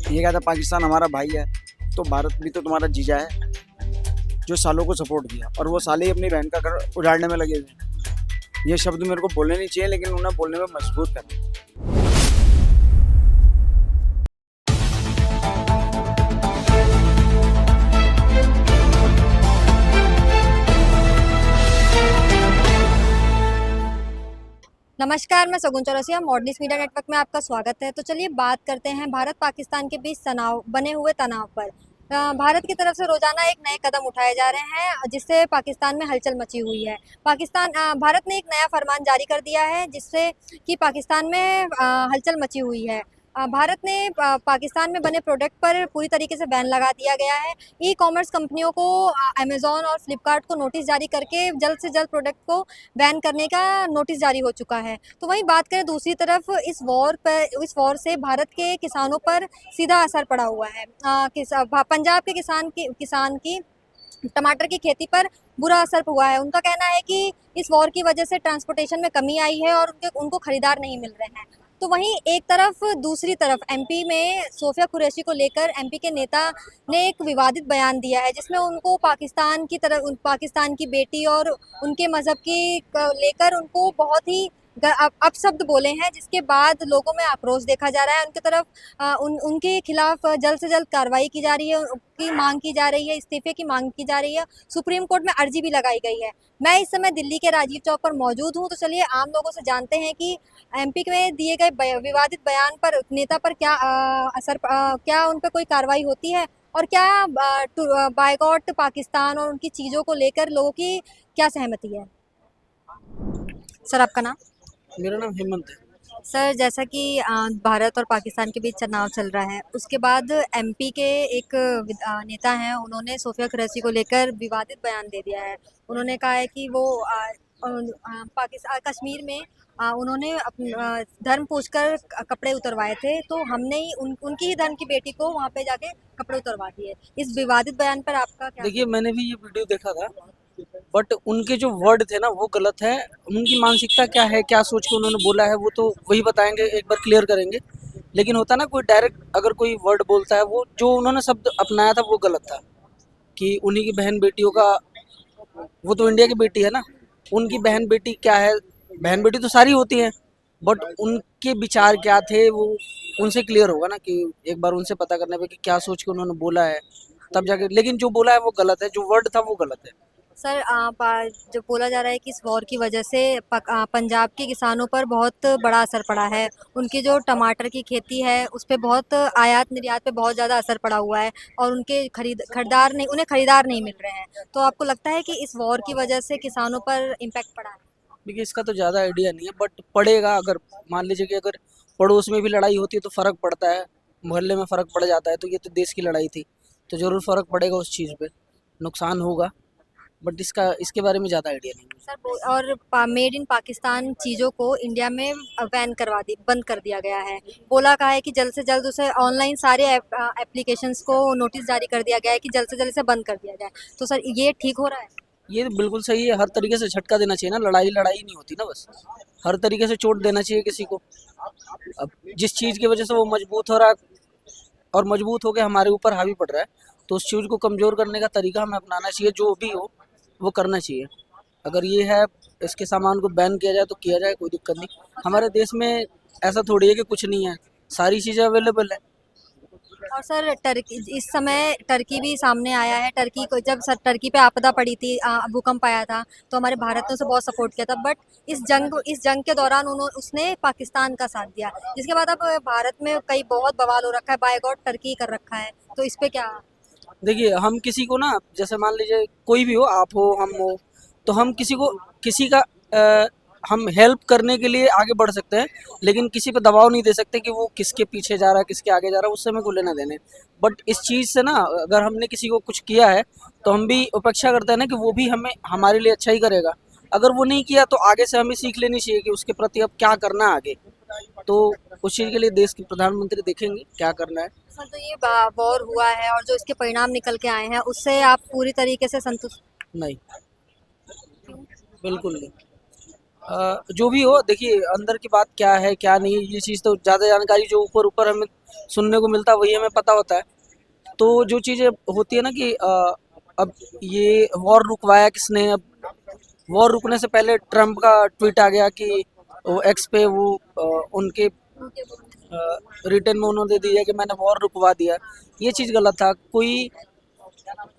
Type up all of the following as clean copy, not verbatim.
ये कहता पाकिस्तान हमारा भाई है, तो भारत भी तो तुम्हारा जीजा है जो सालों को सपोर्ट किया, और वो साले ही अपनी बहन का घर उजाड़ने में लगे हुए हैं। ये शब्द मेरे को बोलने नहीं चाहिए, लेकिन उन्हें बोलने में मजबूर कर। नमस्कार, मैं सगुन चौरसिया, मॉडर्निस मीडिया नेटवर्क में आपका स्वागत है। तो चलिए बात करते हैं भारत पाकिस्तान के बीच तनाव बने हुए तनाव पर। भारत की तरफ से रोजाना एक नए कदम उठाए जा रहे हैं जिससे पाकिस्तान में हलचल मची हुई है। भारत ने एक नया फरमान जारी कर दिया है जिससे कि पाकिस्तान में हलचल मची हुई है। भारत ने पाकिस्तान में बने प्रोडक्ट पर पूरी तरीके से बैन लगा दिया गया है। ई कॉमर्स कंपनियों को अमेज़ॉन और फ्लिपकार्ट को नोटिस जारी करके जल्द से जल्द प्रोडक्ट को बैन करने का नोटिस जारी हो चुका है। तो वहीं बात करें दूसरी तरफ इस वॉर से भारत के किसानों पर सीधा असर पड़ा हुआ है। पंजाब के किसान की टमाटर की खेती पर बुरा असर हुआ है। उनका कहना है कि इस वॉर की वजह से ट्रांसपोर्टेशन में कमी आई है और उनको खरीदार नहीं मिल रहे हैं। तो वहीं एक तरफ दूसरी तरफ एमपी में सोफिया कुरैशी को लेकर एमपी के नेता ने एक विवादित बयान दिया है जिसमें उनको पाकिस्तान की बेटी और उनके मज़हब की लेकर उनको बहुत ही अपशब्द बोले हैं, जिसके बाद लोगों में आक्रोश देखा जा रहा है। उनकी तरफ उनके खिलाफ जल्द से जल्द कार्रवाई की जा रही है, की मांग की जा रही है, इस्तीफे की मांग की जा रही है। सुप्रीम कोर्ट में अर्जी भी लगाई गई है। मैं इस समय दिल्ली के राजीव चौक पर मौजूद हूँ। तो चलिए आम लोगों से जानते हैं कि एमपी में दिए गए विवादित बयान पर नेता पर क्या उन पर कोई कार्रवाई होती है, और क्या बायकॉट पाकिस्तान और उनकी चीज़ों को लेकर लोगों की क्या सहमति है। सर, आपका नाम? मेरा नाम हेमंत है। सर, जैसा कि भारत और पाकिस्तान के बीच तनाव चल रहा है, उसके बाद एमपी के एक नेता हैं, उन्होंने सोफिया कुरैशी को लेकर विवादित बयान दे दिया है। उन्होंने कहा है कि वो पाकिस्तान कश्मीर में उन्होंने धर्म पूछकर कपड़े उतरवाए थे, तो हमने ही उनकी ही धर्म की बेटी को वहाँ पे जाके कपड़े उतरवा दिए। इस विवादित बयान पर आपका क्या? देखिए, मैंने भी ये वीडियो देखा था, बट उनके जो वर्ड थे ना वो गलत है। उनकी मानसिकता क्या है, क्या सोच के उन्होंने बोला है, वो तो वही बताएंगे, एक बार क्लियर करेंगे। लेकिन होता ना, कोई डायरेक्ट अगर कोई वर्ड बोलता है, वो जो उन्होंने शब्द अपनाया था वो गलत था। कि उन्हीं की बहन बेटियों का, वो तो इंडिया की बेटी है ना, उनकी बहन बेटी क्या है, बहन बेटी तो सारी होती हैं, बट उनके विचार क्या थे वो उनसे क्लियर होगा ना, कि एक बार उनसे पता करने पे कि क्या सोच के उन्होंने बोला है, तब जाके। लेकिन जो बोला है वो गलत है, जो वर्ड था वो गलत है। सर, जो बोला जा रहा है कि इस वॉर की वजह से पंजाब के किसानों पर बहुत बड़ा असर पड़ा है। उनकी जो टमाटर की खेती है उस पे बहुत आयात निर्यात पे बहुत ज़्यादा असर पड़ा हुआ है, और उनके उन्हें खरीदार नहीं मिल रहे हैं। तो आपको लगता है कि इस वॉर की वजह से किसानों पर इम्पैक्ट पड़ा है? देखिए, इसका तो ज़्यादा आइडिया नहीं है, बट पड़ेगा। अगर मान लीजिए कि अगर पड़ोस में भी लड़ाई होती है तो फ़र्क पड़ता है, मोहल्ले में फ़र्क पड़ जाता है। तो ये तो देश की लड़ाई थी, तो ज़रूर फ़र्क पड़ेगा उस चीज़ पे, नुकसान होगा। बट इसके बारे में ज़्यादा आइडिया नहीं है। सर, और मेड इन पाकिस्तान चीज़ों को इंडिया में बंद कर दिया गया है। बोला कहा है कि जल्द से जल्द उसे ऑनलाइन सारे एप्लीकेशंस को नोटिस जारी कर दिया गया है कि जल्द से जल्द इसे बंद कर दिया जाए। तो सर, ये ठीक हो रहा है? ये तो बिल्कुल सही है। हर तरीके से झटका देना चाहिए ना, लड़ाई लड़ाई नहीं होती ना, बस हर तरीके से चोट देना चाहिए किसी को। अब जिस चीज़ की वजह से वो मजबूत हो रहा है और मजबूत होकर हमारे ऊपर हावी पड़ रहा है, तो उस चीज़ को कमज़ोर करने का तरीका हमें अपनाना चाहिए। जो भी हो वो करना चाहिए। अगर ये है, इसके सामान को बैन किया जाए तो किया जाए, कोई दिक्कत नहीं। हमारे देश में ऐसा थोड़ी है कि कुछ नहीं है, सारी चीज़ें अवेलेबल है। और सर, इस समय टर्की भी सामने आया है। टर्की पे आपदा पड़ी थी, भूकंप आया था, तो हमारे भारत ने उसे बहुत सपोर्ट किया था। बट इस जंग के दौरान उसने पाकिस्तान का साथ दिया, जिसके बाद अब भारत में कई बहुत बवाल हो रखा है, बायकॉट टर्की कर रखा है। तो इस पे क्या? देखिए, हम किसी को ना, जैसे मान लीजिए कोई भी हो, आप हो हम हो, तो हम किसी का हम हेल्प करने के लिए आगे बढ़ सकते हैं, लेकिन किसी पे दबाव नहीं दे सकते कि वो किसके पीछे जा रहा है, किसके आगे जा रहा है, उससे हमें को लेना देने। बट इस चीज़ से ना, अगर हमने किसी को कुछ किया है तो हम भी अपेक्षा करते हैं ना कि वो भी हमें हमारे लिए अच्छा ही करेगा। अगर वो नहीं किया तो आगे से हमें सीख लेनी चाहिए कि उसके प्रति अब क्या करना है आगे। तो उस चीज़ के लिए देश के प्रधानमंत्री देखेंगे क्या करना है। सर, जो ये वॉर हुआ है और जो इसके परिणाम निकल के आए हैं, उससे आप पूरी तरीके से संतुष्ट? नहीं, बिल्कुल नहीं। जो भी हो, देखिए अंदर की बात क्या है क्या नहीं, ये चीज़ तो ज़्यादा जानकारी जो ऊपर ऊपर हमें सुनने को मिलता है वही हमें पता होता है। तो जो चीज़ें होती है ना कि अब ये वॉर रुकवाया किसने, अब वॉर रुकने से पहले ट्रम्प का ट्वीट आ गया कि वो एक्स पे वो उनके रिटर्न में उन्होंने दे दिया कि मैंने वॉर रुकवा दिया। ये चीज़ गलत था। कोई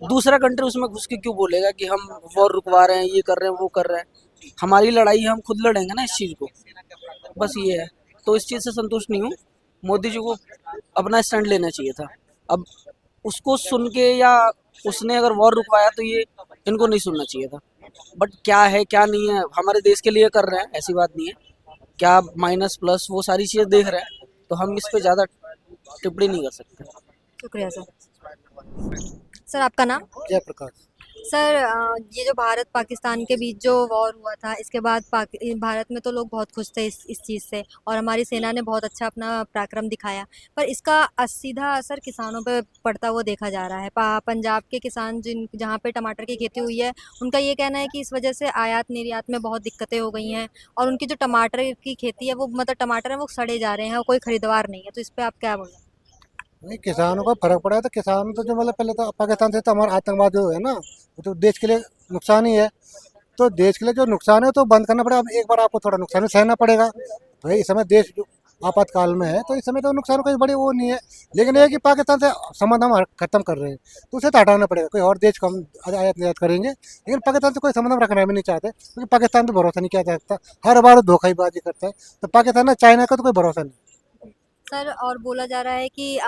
दूसरा कंट्री उसमें घुस के क्यों बोलेगा कि हम वॉर रुकवा रहे हैं, ये कर रहे हैं, वो कर रहे हैं। हमारी लड़ाई हम खुद लड़ेंगे ना इस चीज़ को, बस ये है। तो इस चीज़ से संतुष्ट नहीं हूँ। मोदी जी को अपना स्टैंड लेना चाहिए था। अब उसको सुन के या उसने अगर वॉर रुकवाया तो ये इनको नहीं सुनना चाहिए था। बट क्या है क्या नहीं है, हमारे देश के लिए कर रहे हैं, ऐसी बात नहीं है। क्या माइनस प्लस वो सारी चीज़ें देख रहे हैं, तो हम इस पे ज़्यादा टिप्पणी नहीं कर सकते। शुक्रिया सर। सर आपका नाम? जयप्रकाश। सर ये जो भारत पाकिस्तान के बीच जो वॉर हुआ था, इसके बाद भारत में तो लोग बहुत खुश थे इस चीज़ से, और हमारी सेना ने बहुत अच्छा अपना पराक्रम दिखाया, पर इसका सीधा असर किसानों पे पड़ता हुआ देखा जा रहा है। पंजाब के किसान जहाँ पे टमाटर की खेती हुई है, उनका ये कहना है कि इस वजह से आयात निर्यात में बहुत दिक्कतें हो गई हैं, और उनकी जो टमाटर की खेती है वो मतलब टमाटर है वो सड़े जा रहे हैं और कोई ख़रीदवार नहीं है। तो इस पर आप क्या बोलें? नहीं, किसानों को फर्क पड़ा है तो किसान तो जो मतलब पहले तो पाकिस्तान से तो हमारा आतंकवाद जो है ना, वो तो देश के लिए नुकसान ही है। तो देश के लिए जो नुकसान है तो बंद करना पड़ेगा। अब एक बार आपको थोड़ा नुकसान भी सहना पड़ेगा भाई। इस समय देश जो आपातकाल में है, तो इस समय तो नुकसान कोई बड़ी वो नहीं है। लेकिन ये है कि पाकिस्तान से संबंध हम खत्म कर रहे हैं, तो उसे तो हटाना पड़ेगा। कोई और देश को हम आयात निर्यात करेंगे, लेकिन पाकिस्तान से कोई संबंध हम रखना भी नहीं चाहते, क्योंकि पाकिस्तान पर भरोसा नहीं किया जा सकता। हर बार धोखाबाजी करता है, तो पाकिस्तान ना चाइना का तो कोई भरोसा नहीं। सर और बोला जा रहा है कि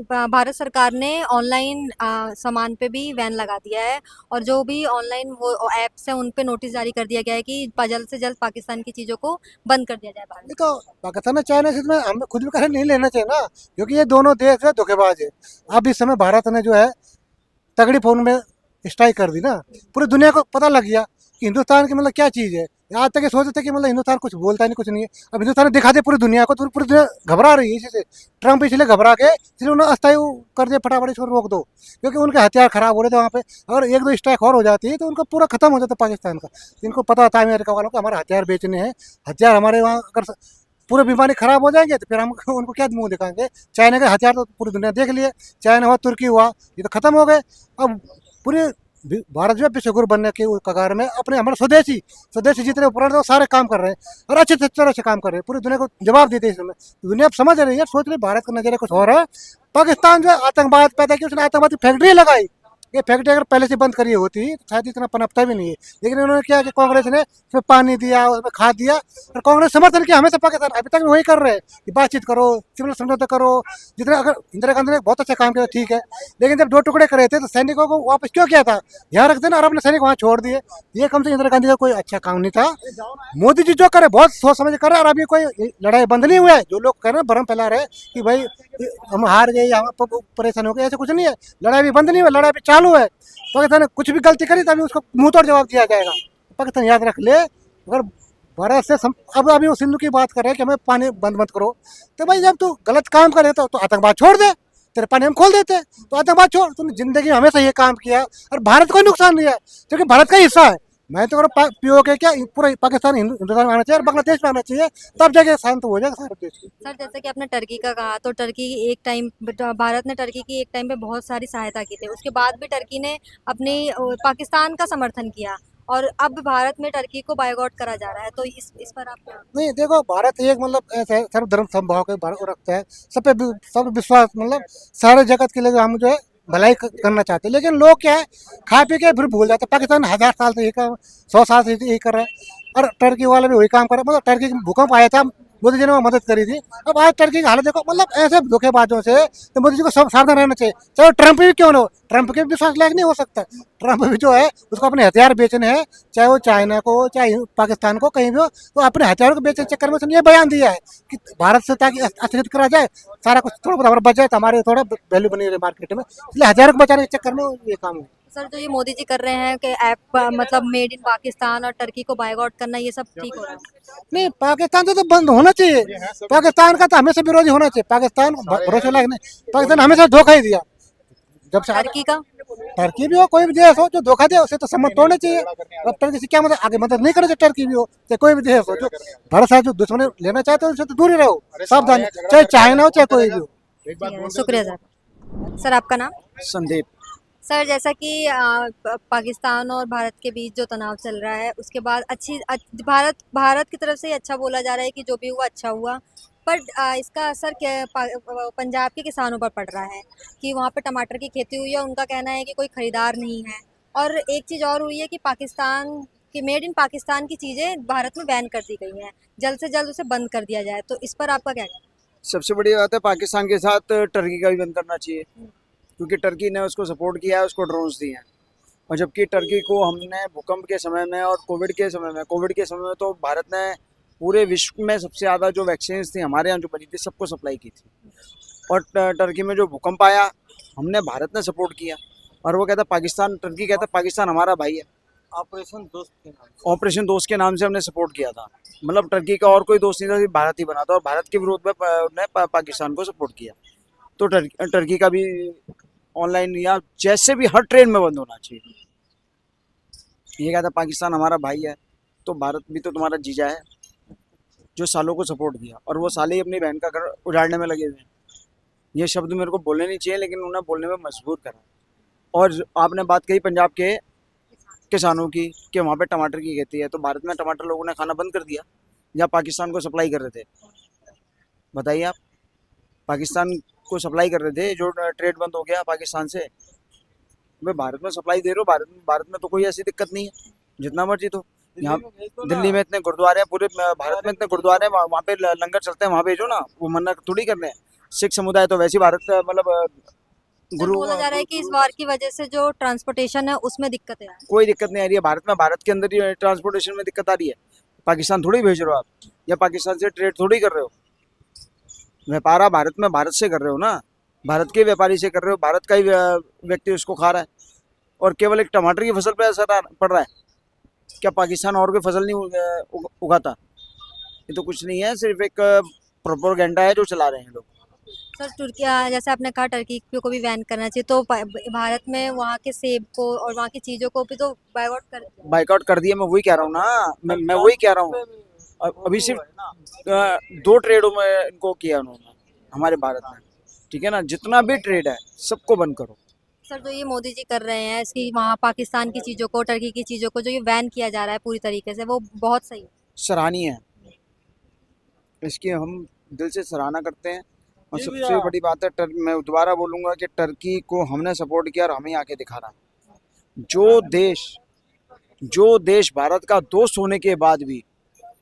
भारत सरकार ने ऑनलाइन सामान पे भी बैन लगा दिया है, और जो भी ऑनलाइन वो ऐप्स हैं उन पे नोटिस जारी कर दिया गया है कि जल्द से जल्द पाकिस्तान की चीज़ों को बंद कर दिया जाए भारत। देखो, पाकिस्तान और चाइना से इसमें हमें खुद भी कहे नहीं लेना चाहिए ना, क्योंकि ये दोनों देश है धोखेबाज है। अब इस समय भारत ने जो है तगड़ी फोन में स्ट्राइक कर दी ना, पूरी दुनिया को पता लग गया कि हिंदुस्तान की मतलब क्या चीज़ है। आज तक ये सोचते थे कि मतलब हिंदुस्तान कुछ बोलता नहीं, कुछ नहीं है। अब हिंदुस्तान ने दिखा दिया पूरी दुनिया को, तो पूरी दुनिया घबरा रही है इसी से। ट्रम्प इसलिए घबरा के इसलिए उन्होंने अस्थायी कर दिया, फटाफट इसको रोक दो, क्योंकि उनके हथियार खराब हो रहे थे वहाँ पे। अगर एक दो स्ट्राइक और हो जाती है तो उनका पूरा खत्म हो जाता पाकिस्तान का। इनको पता था अमेरिका वालों को हमारे हथियार बेचने हैं, हथियार हमारे वहाँ अगर पूरे बीमारी खराब हो जाएंगे तो फिर हम उनको क्या मुंह दिखाएंगे। चाइना के हथियार तो पूरी दुनिया देख लिए, चाइना हुआ, तुर्की हुआ, ये तो खत्म हो गए। अब पूरे भारत जो है विश्वगुरु बनने के कगार में अपने हमारे स्वदेशी जितने उपकरण वो सारे काम कर रहे हैं, और अच्छे तरह से काम कर रहे हैं। पूरी दुनिया को जवाब देते हैं इसमें। दुनिया अब समझ रही है, सोच रही भारत का नजरिया कुछ और है। पाकिस्तान जो है आतंकवाद पैदा किया, उसने आतंकवाद की फैक्ट्री लगाई। ये फैक्ट्री अगर पहले से बंद करी होती तो शायद इतना पनपता भी नहीं है। लेकिन उन्होंने क्या कि कांग्रेस ने उसमें पानी दिया, उसमें खाद दिया, और कांग्रेस समर्थन किया हमेशा पाकिस्तान। अभी तक वही कर रहे हैं कि बातचीत करो, सिविल समझौता करो। जितना अगर इंदिरा गांधी ने बहुत अच्छा काम किया ठीक है, लेकिन जब दो टुकड़े करे थे तो सैनिकों को वापस क्यों किया था? यहाँ रखते ना, और अपने सैनिक वहाँ छोड़ दिए। ये कम से इंदिरा गांधी का कोई अच्छा काम नहीं था। मोदी जी जो करे बहुत सोच समझ कर रहे हैं, और अभी कोई लड़ाई बंद नहीं हुआ है। जो लोग कह रहे हैं भ्रम फैला रहे हैं कि भाई हम हार गए या हम परेशान हो गए, ऐसा कुछ नहीं है। लड़ाई भी बंद नहीं हुआ, लड़ाई भी चालू है। पाकिस्तान ने कुछ भी गलती करी तभी उसको मुंह तोड़ जवाब दिया जाएगा। पाकिस्तान याद रख ले, अगर भारत से अब अभी वो सिंधु की बात कर रहे हैं कि हमें पानी बंद मत करो, तो भाई जब तू गलत काम करे तो आतंकवाद छोड़ दे, तेरे पानी हम खोल देते। तो आतंकवाद छोड़, तूने जिंदगी में हमेशा ये काम किया, और भारत को नुकसान दिया, क्योंकि भारत का हिस्सा है। मैं तो पीओके क्या पूरा पाकिस्तान हिंदुस्तान में आना चाहिए और बांग्लादेश में आना चाहिए, तब जाके शांत हो जाएगा सारा देश। सर जैसे कि आपने टर्की का कहा, तो टर्की एक टाइम भारत ने टर्की की एक टाइम पे बहुत सारी सहायता की थी, उसके बाद भी टर्की ने अपनी पाकिस्तान का समर्थन किया, और अब भारत में टर्की को बायकॉट करा जा रहा है। तो इस पर आप नहीं, देखो भारत एक मतलब ऐसा है, सर्वधर्म समभाव के भारत रखता है, सब विश्वास, मतलब सारे जगत के लिए हम जो है भलाई करना चाहते हैं। लेकिन लोग क्या है, खा पी के फिर भूल जाते हैं। पाकिस्तान 1000 साल से यही काम, 100 साल से यही कर रहा है, और टर्की वाले भी वही काम कर रहे हैं। मतलब टर्की में भूकंप आया था, मोदी जी ने वहाँ मदद करी थी। अब आज टर्की की हालत देखो, मतलब ऐसे धोखेबाजों से तो मोदी जी को सब सावधान रहना चाहिए। चाहे ट्रंप भी क्यों ना हो, ट्रंप के विश्वास लायक नहीं हो सकता। ट्रंप भी जो है उसको अपने हथियार बेचने हैं, चाहे वो चाइना को चाहे पाकिस्तान को, कहीं भी हो, तो अपने हथियारों को बेचने के चक्कर में उसने ये बयान दिया है कि भारत से ताकि अस्थिर करा जाए, सारा कुछ थोड़ा बहुत हमारा बच जाए, तो हमारे थोड़ा वैल्यू बनी रहे मार्केट में, इसलिए हथियारों को बचाने के चक्कर में ये काम है। सर जो ये मोदी जी कर रहे हैं कि ऐप मतलब मेड इन पाकिस्तान और टर्की को बायकॉट करना, ये सब ठीक हो रहा है? नहीं, पाकिस्तान से तो बंद होना चाहिए। पाकिस्तान का तो हमेशा विरोधी होना चाहिए। पाकिस्तान भरोसे लायक नहीं, पाकिस्तान हमेशा धोखा ही दिया। जब से टर्की का, टर्की भी हो, कोई भी देश हो जो धोखा दे, उसे तो संबंध तोड़ने चाहिए। अब टर्की से क्या मतलब आगे मदद नहीं करे, टर्की भी हो चाहे कोई भी देश हो, जो भारत से जो दुश्मनी लेना चाहते हो उनसे तो दूर ही रहो, सावधान, चाहे चाइना हो चाहे कोई भी हो। ठीक है, शुक्रिया सर। सर आपका नाम? संदीप। सर जैसा कि पाकिस्तान और भारत के बीच जो तनाव चल रहा है उसके बाद भारत की तरफ से ही अच्छा बोला जा रहा है कि जो भी हुआ अच्छा हुआ, पर इसका असर पंजाब के किसानों पर पड़ रहा है कि वहाँ पे टमाटर की खेती हुई है, उनका कहना है कि कोई ख़रीदार नहीं है। और एक चीज़ और हुई है कि पाकिस्तान की मेड इन पाकिस्तान की चीज़ें भारत में बैन कर दी गई हैं, जल्द से जल्द उसे बंद कर दिया जाए, तो इस पर आपका क्या कहना है? सबसे बड़ी बात है पाकिस्तान के साथ टर्की का भी बंद करना चाहिए, क्योंकि टर्की ने उसको सपोर्ट किया है, उसको ड्रोन्स दिए हैं। और जबकि टर्की को हमने भूकंप के समय में और कोविड के समय में तो भारत ने पूरे विश्व में सबसे ज़्यादा जो वैक्सीन थी हमारे यहाँ जो बनी थी सबको सप्लाई की थी। और टर्की में जो भूकंप आया हमने भारत ने सपोर्ट किया, और वो कहता पाकिस्तान, टर्की कहता पाकिस्तान हमारा भाई है। ऑपरेशन ऑपरेशन दोस्त के नाम से हमने सपोर्ट किया था, मतलब टर्की का और कोई दोस्त नहीं था, सिर्फ भारत ही बना था, और भारत के विरोध में उन्होंने पाकिस्तान को सपोर्ट किया। तो टर्की का भी ऑनलाइन या जैसे भी हर ट्रेन में बंद होना चाहिए। ये कहता पाकिस्तान हमारा भाई है, तो भारत भी तो तुम्हारा जीजा है जो सालों को सपोर्ट किया, और वो साले ही अपनी बहन का घर उजाड़ने में लगे हुए हैं। ये शब्द मेरे को बोलने नहीं चाहिए, लेकिन उन्हें बोलने में मजबूर करा। और आपने बात कही पंजाब के किसानों की कि वहाँ पे टमाटर की खेती है, तो भारत में टमाटर लोगों ने खाना बंद कर दिया या पाकिस्तान को सप्लाई कर रहे थे? बताइए आप, पाकिस्तान को सप्लाई कर रहे थे, जो ट्रेड बंद हो गया पाकिस्तान से, भाई भारत में सप्लाई दे रहे हो। भारत में तो कोई ऐसी दिक्कत नहीं है, जितना मर्जी तो। यहाँ दिल्ली में इतने गुरुद्वारे हैं, पूरे भारत में इतने गुरुद्वारे हैं, वहाँ पे लंगर चलते हैं, वहाँ भेजो ना, वो मन्ना थोड़ी कर रहे हैं। सिख समुदाय तो वैसे ही भारत मतलब सर गुरु बोला जा रहा है कि इस वार की वजह से जो ट्रांसपोर्टेशन है उसमें दिक्कतें आ रही हैं। कोई दिक्कत नहीं आ रही है भारत में, भारत के अंदर ही ट्रांसपोर्टेशन में दिक्कत आ रही है। पाकिस्तान थोड़ी भेज रहे हो आप, या पाकिस्तान से ट्रेड थोड़ी कर रहे हो। व्यापार आप भारत में भारत से कर रहे हो ना, भारत के व्यापारी से कर रहे हो, भारत का ही व्यक्ति उसको खा रहा है। और केवल एक टमाटर की फसल पर असर पड़ रहा है, क्या पाकिस्तान और कोई फसल नहीं उगाता? ये तो कुछ नहीं है, सिर्फ एक प्रोपेगेंडा है जो चला रहे हैं लोग। सर तुर्की जैसे आपने कहा टर्की को भी बैन करना चाहिए, तो भारत में वहाँ के सेब को और वहाँ की चीज़ों को भी तो बाइकआउट कर दिया, मैं वही कह रहा हूँ ना, मैं वही कह रहा हूँ। अभी सिर्फ 2 ट्रेडों में इनको किया उन्होंने हमारे भारत में, ठीक है ना। जितना भी ट्रेड है सबको बंद करो। सर जो ये मोदी जी कर रहे हैं इसकी वहाँ पाकिस्तान की चीज़ों को, टर्की की चीज़ों को जो ये बैन किया जा रहा है पूरी तरीके से, वो बहुत सही है, सराहनीय है, इसकी हम दिल से सराहना करते हैं। और सबसे बड़ी बात है, मैं दोबारा बोलूँगा कि टर्की को हमने सपोर्ट किया और हमें आके दिखा रहा है। जो देश भारत का दोस्त होने के बाद भी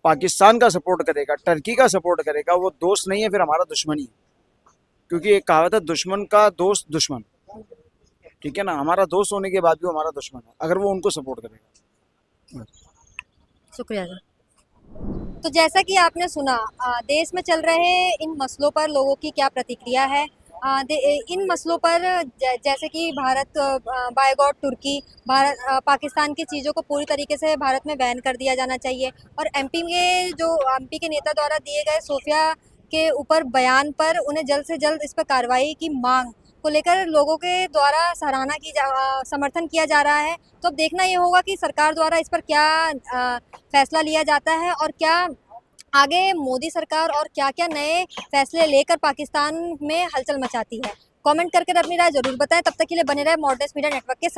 पाकिस्तान का सपोर्ट करेगा, टर्की का सपोर्ट करेगा, वो दोस्त नहीं है, फिर हमारा दुश्मन ही। क्योंकि एक कहावत है, दुश्मन का दोस्त दुश्मन, ठीक है ना। हमारा दोस्त होने के बाद भी हमारा दुश्मन है, अगर वो उनको सपोर्ट करेगा। शुक्रिया सर। तो जैसा कि आपने सुना देश में चल रहे इन मसलों पर लोगों की क्या प्रतिक्रिया है। इन मसलों पर जैसे कि भारत बाय गॉड तुर्की पाकिस्तान की चीज़ों को पूरी तरीके से भारत में बैन कर दिया जाना चाहिए, और एमपी के नेता द्वारा दिए गए सोफिया के ऊपर बयान पर उन्हें जल्द से जल्द इस पर कार्रवाई की मांग को लेकर लोगों के द्वारा समर्थन किया जा रहा है। तो अब देखना ये होगा कि सरकार द्वारा इस पर क्या फैसला लिया जाता है, और क्या आगे मोदी सरकार और क्या-क्या नए फैसले लेकर पाकिस्तान में हलचल मचाती है। कमेंट करके अपनी राय जरूर बताएं। तब तक के लिए बने रहे मॉडर्न मीडिया नेटवर्क के साथ।